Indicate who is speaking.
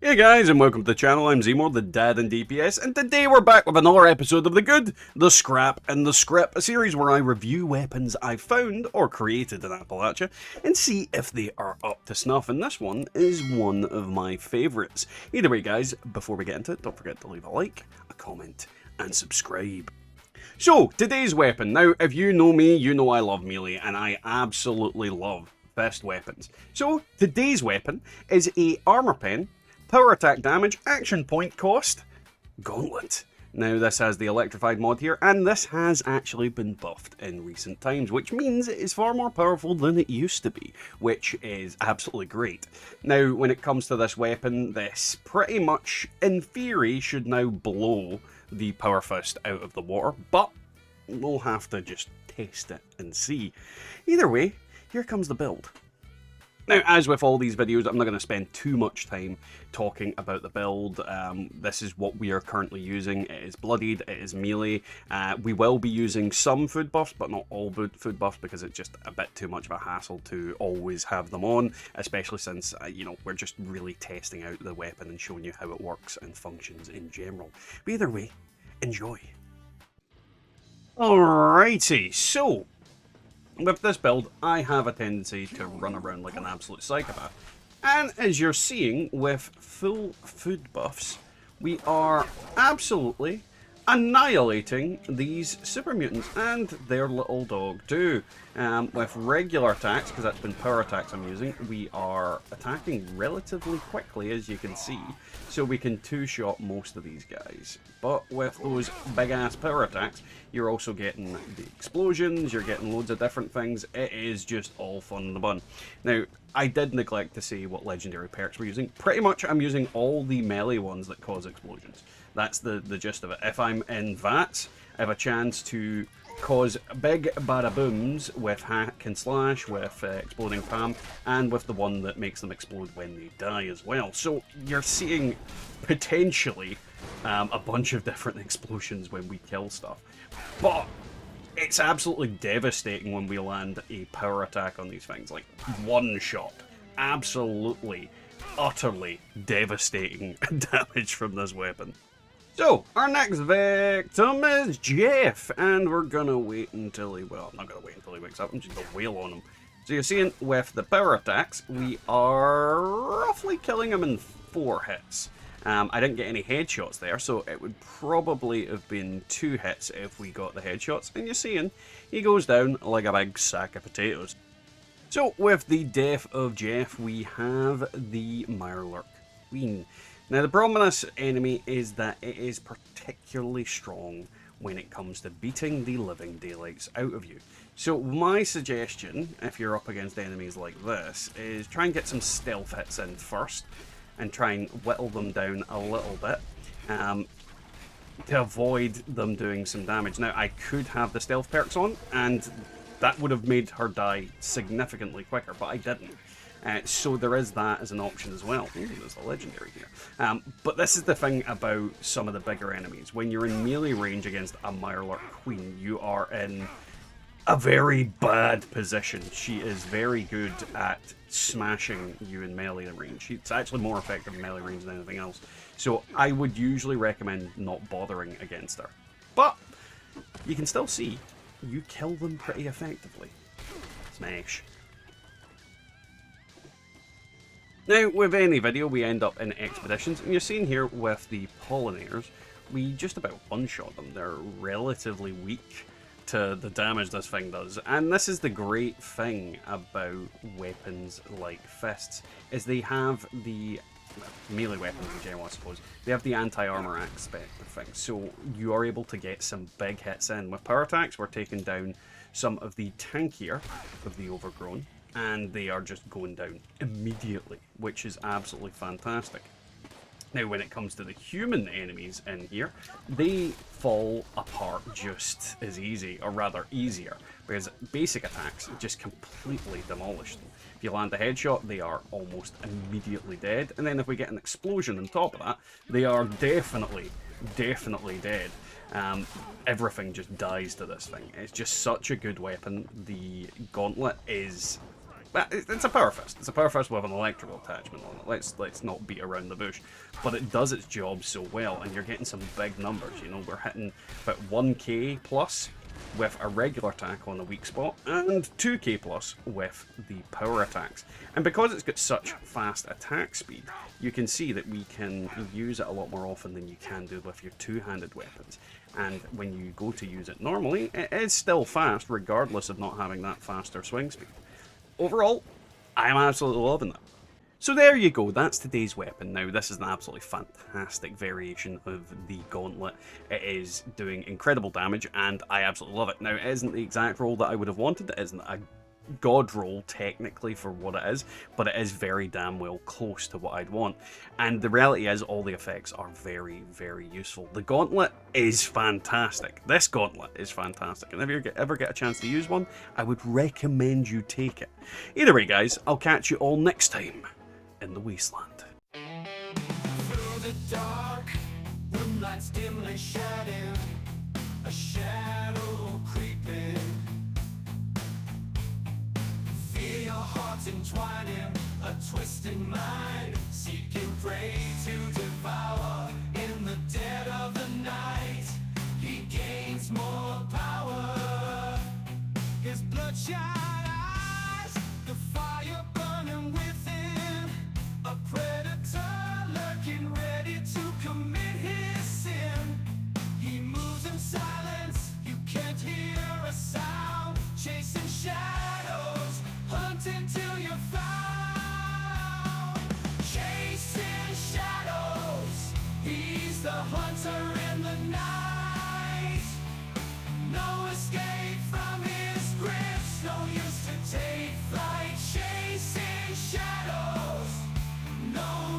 Speaker 1: Hey guys, and welcome to the channel. I'm Zemore, the dad in DPS, and today we're back with another episode of The Good, The Scrap, and The Script, a series where I review weapons I found or created in Appalachia and see if they are up to snuff, and this one is one of my favourites. Either way guys, before we get into it, don't forget to leave a like, a comment, and subscribe. So, today's weapon. Now, if you know me, you know I love melee, and I absolutely love best weapons. So, today's weapon is a armor pen, power attack damage, action point cost, Gauntlet. Now this has the electrified mod here, and this has actually been buffed in recent times, which means it is far more powerful than it used to be, which is absolutely great. Now when it comes to this weapon, this pretty much, in theory, should now blow the Power Fist out of the water, but we'll have to just test it and see. Either way, here comes the build. Now, as with all these videos, I'm not going to spend too much time talking about the build. This is what we are currently using. It is bloodied, it is melee. We will be using some food buffs, but not all food buffs, because it's just a bit too much of a hassle to always have them on, especially since, we're just really testing out the weapon and showing you how it works and functions in general. But either way, enjoy. Alrighty, so with this build, I have a tendency to run around like an absolute psychopath. And as you're seeing, with full food buffs, we are absolutely annihilating these Super Mutants and their little dog too. With regular attacks, because that's been power attacks I'm using, we are attacking relatively quickly, as you can see, so we can two-shot most of these guys. But with those big-ass power attacks, you're also getting the explosions, you're getting loads of different things. It is just all fun in the bun. Now, I did neglect to say what legendary perks we're using. Pretty much I'm using all the melee ones that cause explosions. That's the gist of it. If I'm in VATS, I have a chance to cause big bada booms with hack and slash, with exploding palm, and with the one that makes them explode when they die as well. So you're seeing potentially a bunch of different explosions when we kill stuff. But it's absolutely devastating when we land a power attack on these things. Like, one shot. Absolutely, utterly devastating damage from this weapon. So, our next victim is Jeff, and we're gonna wait until he, well, I'm not gonna wait until he wakes up, I'm just gonna wail on him. So you're seeing, with the power attacks, we are roughly killing him in 4 hits. I didn't get any headshots there, so it would probably have been 2 hits if we got the headshots, and you're seeing, he goes down like a big sack of potatoes. So, with the death of Jeff, we have the Mirelurk Queen. Now, the problem with this enemy is that it is particularly strong when it comes to beating the living daylights out of you. So my suggestion, if you're up against enemies like this, is try and get some stealth hits in first, and try and whittle them down a little bit, to avoid them doing some damage. Now, I could have the stealth perks on, and that would have made her die significantly quicker, but I didn't. So there is that as an option as well. Ooh, there's a legendary here. But this is the thing about some of the bigger enemies. When you're in melee range against a Mirelurk Queen, you are in a very bad position. She is very good at smashing you in melee range. It's actually more effective in melee range than anything else. So I would usually recommend not bothering against her. But you can still see you kill them pretty effectively. Smash. Now, with any video, we end up in expeditions, and you're seeing here with the pollinators, we just about one-shot them. They're relatively weak to the damage this thing does, and this is the great thing about weapons like fists, is they have the melee weapons in general, I suppose. They have the anti-armor aspect of things, so you are able to get some big hits in. With power attacks, we're taking down some of the tankier of the overgrown, and they are just going down immediately, which is absolutely fantastic. Now, when it comes to the human enemies in here, they fall apart just as easy, or rather easier, because basic attacks just completely demolish them. If you land a headshot, they are almost immediately dead, and then if we get an explosion on top of that, they are definitely dead. Everything just dies to this thing. It's just such a good weapon. The Gauntlet is It's a power fist. It's a power fist with an electrical attachment on it. Let's not beat around the bush. But it does its job so well, and you're getting some big numbers. You know, we're hitting about 1k plus with a regular attack on the weak spot, and 2k plus with the power attacks. And because it's got such fast attack speed, you can see that we can use it a lot more often than you can do with your two-handed weapons. And when you go to use it normally, it is still fast, regardless of not having that faster swing speed. Overall, I'm absolutely loving that. So there you go, that's today's weapon. Now, this is an absolutely fantastic variation of the Gauntlet. It is doing incredible damage, and I absolutely love it. Now, it isn't the exact roll that I would have wanted. It isn't a god roll, technically, for what it is, but it is very damn well close to what I'd want. And the reality is, all the effects are very, very useful. The Gauntlet is fantastic. This Gauntlet is fantastic. And if you ever get a chance to use one, I would recommend you take it. Either way, guys, I'll catch you all next time in the wasteland.
Speaker 2: Through the dark, moonlight's dimly shedding, a shadow creeping. Feel your hearts entwining, a twisting mind, seeking prey to devour. In the dead of the night, he gains more power. His bloodshot eyes, the fire burning within, a predator lurking ready to commit his sin. He moves in silence, you can't hear a sound, chasing shadows, hunting till you're found. Chasing shadows, he's the hunter in the night.